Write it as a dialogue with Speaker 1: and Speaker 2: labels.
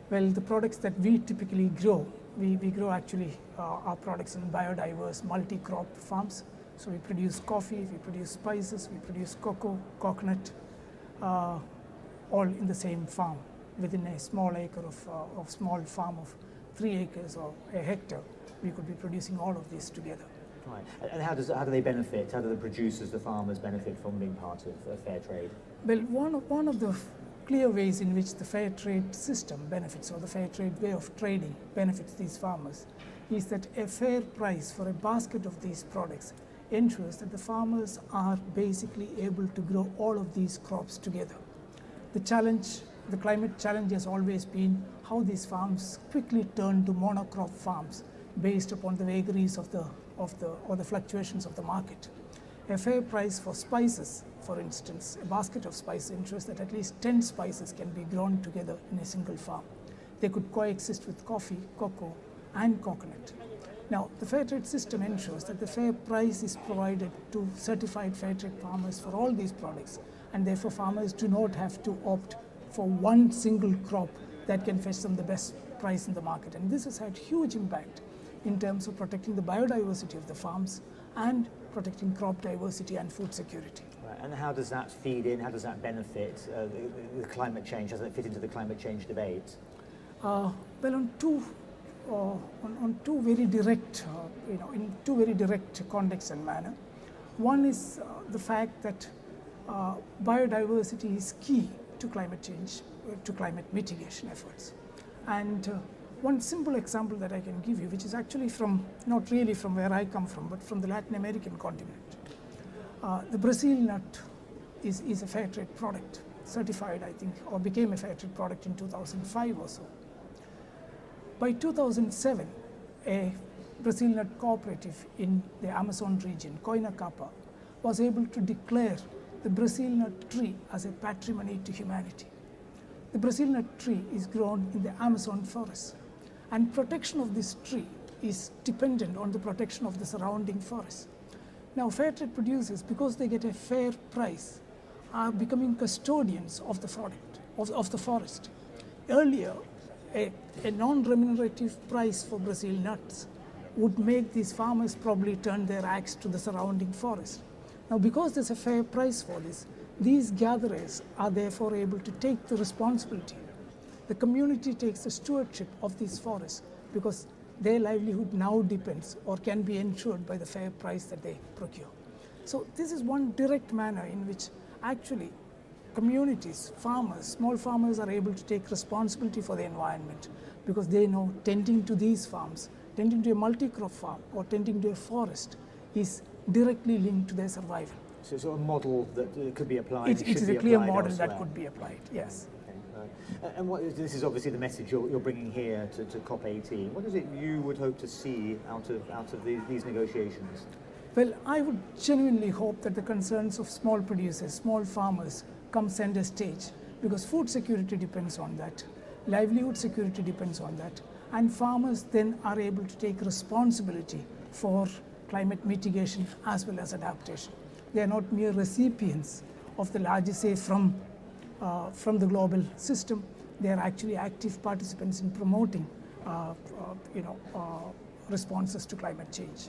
Speaker 1: Well, the products that we typically grow, we grow actually our products in biodiverse multi-crop farms. So we produce coffee, we produce spices, we produce cocoa, coconut, all in the same farm within a small acre of small farm of 3 acres or a hectare. We could be producing all of these together.
Speaker 2: Right. And how do they benefit? How do the producers, the farmers, benefit from being part of fair trade?
Speaker 1: Well, one of the clear ways in which the fair trade system benefits, or the fair trade way of trading benefits these farmers, is that a fair price for a basket of these products ensures that the farmers are basically able to grow all of these crops together. The climate challenge has always been how these farms quickly turn to monocrop farms based upon the vagaries of the fluctuations of the market. A fair price for spices, for instance, a basket of spices ensures that at least 10 spices can be grown together in a single farm. They could coexist with coffee, cocoa, and coconut. Now, the fair trade system ensures that the fair price is provided to certified fair trade farmers for all these products, and therefore farmers do not have to opt for one single crop that can fetch them the best price in the market. And this has had huge impact in terms of protecting the biodiversity of the farms and protecting crop diversity and food security.
Speaker 2: Right. And how does that feed in, how does that benefit the climate change? How does it fit into the climate change debate?
Speaker 1: Well, on two very direct, in two very direct contexts and manner. One is the fact that biodiversity is key to climate change, to climate mitigation efforts. And one simple example that I can give you, which is actually from, not really from where I come from, but from the Latin American continent. The Brazil nut is a fair trade product, certified, I think, or became a fair trade product in 2005 or so. By 2007, a Brazil nut cooperative in the Amazon region, Coina Capa, was able to declare the Brazil nut tree as a patrimony to humanity. The Brazil nut tree is grown in the Amazon forest, and protection of this tree is dependent on the protection of the surrounding forest. Now, fair trade producers, because they get a fair price, are becoming custodians of the product, of the forest. Earlier, a non-remunerative price for Brazil nuts would make these farmers probably turn their axe to the surrounding forest. Now, because there's a fair price for this, these gatherers are therefore able to take the responsibility. The community takes the stewardship of these forests because their livelihood now depends or can be ensured by the fair price that they procure. So this is one direct manner in which actually communities, farmers, small farmers are able to take responsibility for the environment because they know tending to these farms, tending to a multi-crop farm or tending to a forest is directly linked to their survival.
Speaker 2: So it's a model that could be applied.
Speaker 1: It is a clear model that could be applied, yes.
Speaker 2: Okay. And this is obviously the message you're bringing here to COP18. What is it you would hope to see out of these negotiations?
Speaker 1: Well, I would genuinely hope that the concerns of small producers, small farmers come center stage, because food security depends on that, livelihood security depends on that, and farmers then are able to take responsibility for climate mitigation as well as adaptation. They are not mere recipients of the largesse from the global system. They are actually active participants in promoting responses to climate change.